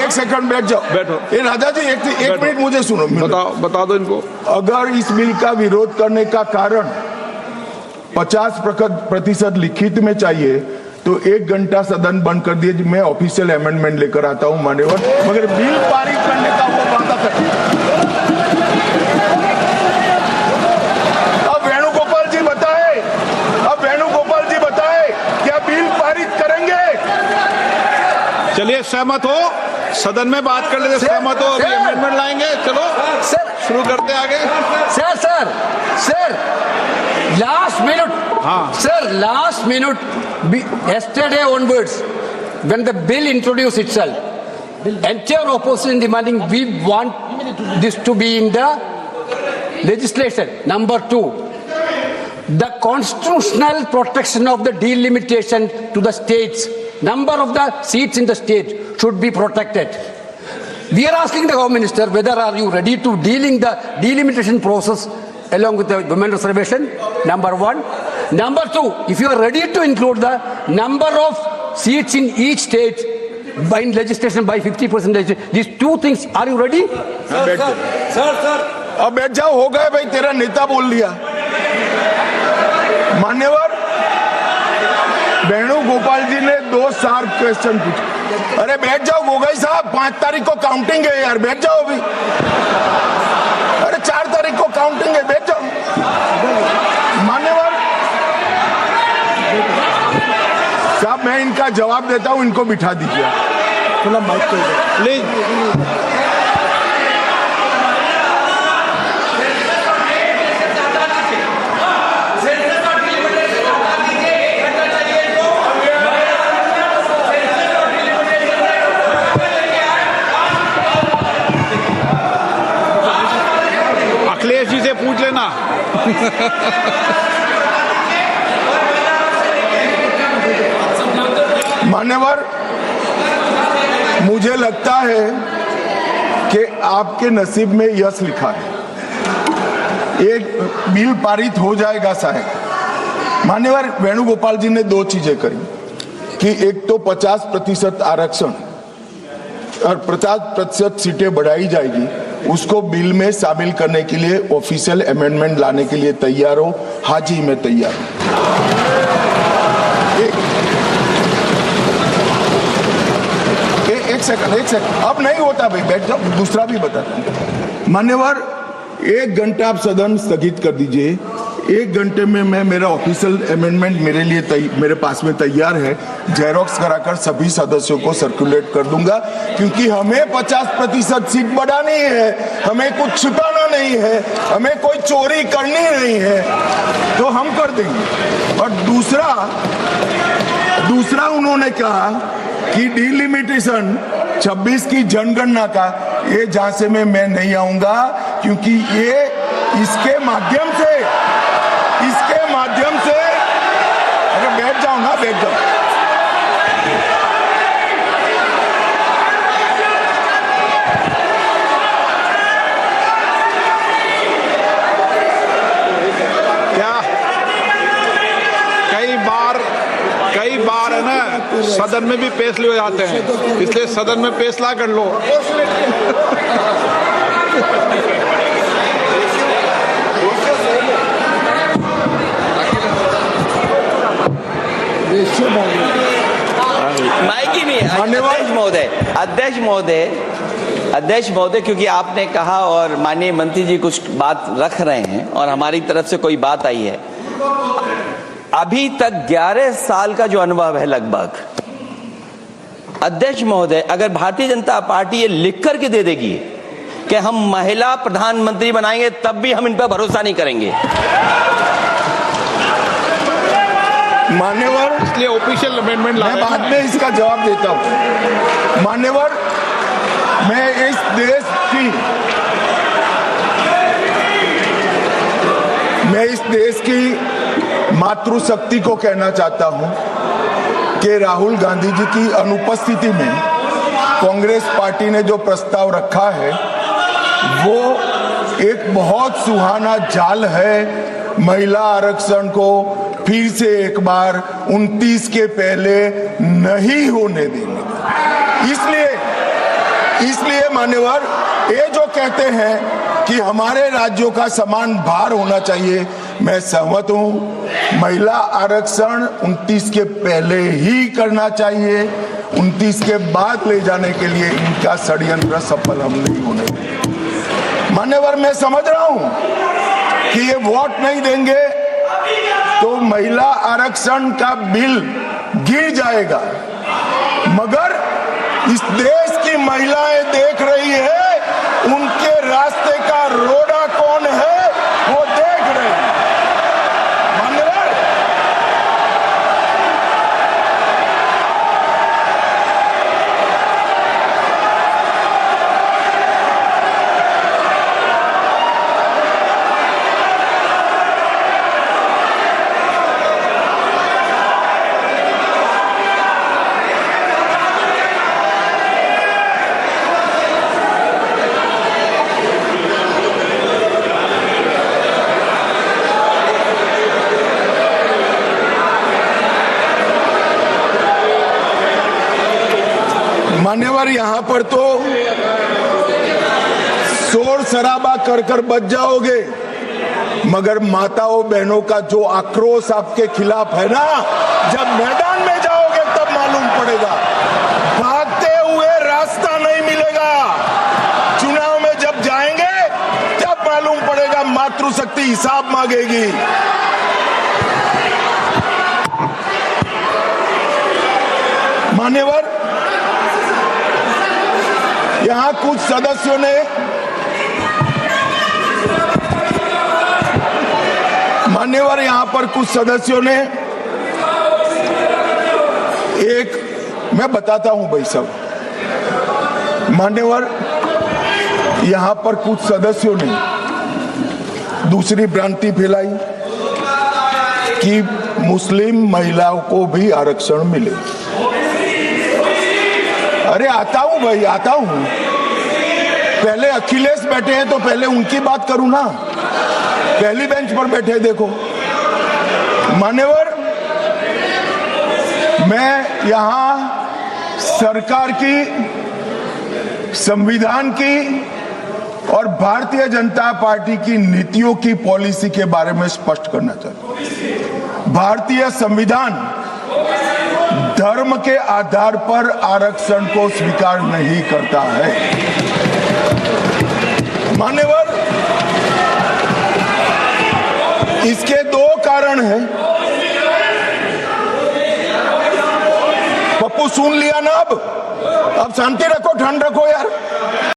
एक सेकंड बैठ जाओ। बैठो। ये राजा जी एक मिनट मुझे सुनो। बता दो इनको। अगर इस बिल का विरोध करने का कारण 50% लिखित में चाहिए तो 1 घंटा सदन बंद कर दिए, मैं ऑफिशियल अमेंडमेंट लेकर आता हूं मान्यवर, मगर बिल पारित करने का वो वादा करिए। अब वेणुगोपाल जी बताए क्या बिल पारित करेंगे? चलिए सहमत हो, सदन में बात कर लेते। सहमत हो, अभी अमेंडमेंट लाएंगे। चलो सर शुरू करते आगे। Sir last minute. हाँ Sir, last minute, yesterday onwards, when the bill introduced itself, entire opposition demanding we want this to be in the legislation. Number 2, the constitutional protection of the delimitation to the states, number of the seats in the state should be protected. We are asking the Home Minister whether are you ready to dealing the delimitation process along with the women reservation, number 1. Number 2, if you are ready to include the number of seats in each state by in legislation by 50%, these 2 things, are you ready? Sir अब बैठ जाओ, हो गए भाई, तेरा नेता बोल लिया। मान्यवर वेणुगोपाल जी ने 2 शार्प क्वेश्चन पूछे। अरे बैठ जाओ गोगोई साहब, 5 तारीख को काउंटिंग है यार, बैठ जाओ अभी। अरे 4 तारीख को काउंटिंग है, बैठ जाओ। मान्यवर साहब मैं इनका जवाब देता हूं, इनको बिठा दीजिए थोड़ा माइक प्लीज। अखिलेश जी से पूछ लेना। मान्यवर मुझे लगता है कि आपके नसीब में यश लिखा है, एक बिल पारित हो जाएगा शायद। मान्यवर वेणुगोपाल जी ने 2 चीजें करी कि एक तो 50% आरक्षण और 50% सीटें बढ़ाई जाएगी, उसको बिल में शामिल करने के लिए ऑफिशियल अमेंडमेंट लाने के लिए तैयार हो। हाँ जी मैं तैयार हूं। एक सेकंड अब नहीं होता भाई, बैठ जाओ, दूसरा भी बताता हूं। मान्यवर 1 घंटा आप सदन स्थगित कर दीजिए। 1 घंटे में मैं मेरा ऑफिशियल अमेंडमेंट मेरे पास में तैयार है, जेरोक्स कराकर सभी सदस्यों को सर्कुलेट कर दूंगा, क्योंकि हमें 50% सीट बढ़ानी है, हमें कुछ छिपाना नहीं है, हमें कोई चोरी करनी नहीं है, तो हम कर देंगे। और दूसरा उन्होंने कहा कि डिलिमिटेशन 26 की जनगणना का, ये झांसे में मैं नहीं आऊंगा, क्योंकि ये इसके माध्यम से अगर बैठ जाओ ना, बैठ जाओ। क्या कई बार है ना, सदन में भी फैसले हो जाते हैं, इसलिए सदन में फैसला कर लो। अध्यक्ष महोदय, क्योंकि आपने कहा और माननीय मंत्री जी कुछ बात रख रहे हैं और हमारी तरफ से कोई बात आई है, अभी तक 11 साल का जो अनुभव है लगभग, अध्यक्ष महोदय अगर भारतीय जनता पार्टी ये लिख करके दे देगी कि हम महिला प्रधानमंत्री बनाएंगे, तब भी हम इन पर भरोसा नहीं करेंगे। मान्यवर इसलिए ऑफिशियल अमेंडमेंट मैं बाद में इसका जवाब देता हूं। मान्यवर मैं इस देश की मातृशक्ति को कहना चाहता हूं कि राहुल गांधी जी की अनुपस्थिति में कांग्रेस पार्टी ने जो प्रस्ताव रखा है वो एक बहुत सुहाना जाल है, महिला आरक्षण को फिर से एक बार 29 के पहले नहीं होने देंगे। इसलिए मान्यवर, ये जो कहते हैं कि हमारे राज्यों का समान भार होना चाहिए, मैं सहमत हूं। महिला आरक्षण 29 के पहले ही करना चाहिए, 29 के बाद ले जाने के लिए इनका षड्यंत्र सफल हम नहीं होने देंगे। मान्यवर, मैं समझ रहा हूं कि ये वोट नहीं देंगे तो महिला आरक्षण का बिल गिर जाएगा, मगर इस देश की महिलाएं देख रही है, उनके रास्ते का रोड़ा कौन है वो देख रहे हैं। मान्यवर, मान्यवर, यहां पर तो शोर शराबा कर कर बच जाओगे, मगर माताओं बहनों का जो आक्रोश आपके खिलाफ है ना, जब मैदान में जाओगे तब मालूम पड़ेगा। भागते हुए रास्ता नहीं मिलेगा। चुनाव में जब जाएंगे तब मालूम पड़ेगा, मातृशक्ति हिसाब मांगेगी। मान्यवर, यहां कुछ सदस्यों ने कुछ सदस्यों ने मैं बताता हूं भाई साहब। मान्यवर, यहां पर कुछ सदस्यों ने दूसरी भ्रांति फैलाई कि मुस्लिम महिलाओं को भी आरक्षण मिले। अरे आता हूं भाई, आता हूं। पहले अखिलेश बैठे हैं तो पहले उनकी बात करूं ना, पहली बेंच पर बैठे देखो। मान्यवर, मैं यहां सरकार की, संविधान की और भारतीय जनता पार्टी की नीतियों की पॉलिसी के बारे में स्पष्ट करना चाहता हूं। भारतीय संविधान धर्म के आधार पर आरक्षण को स्वीकार नहीं करता है। मान्यवर, इसके दो कारण हैं। पप्पू सुन लिया ना, अब शांति रखो, ठंड रखो यार।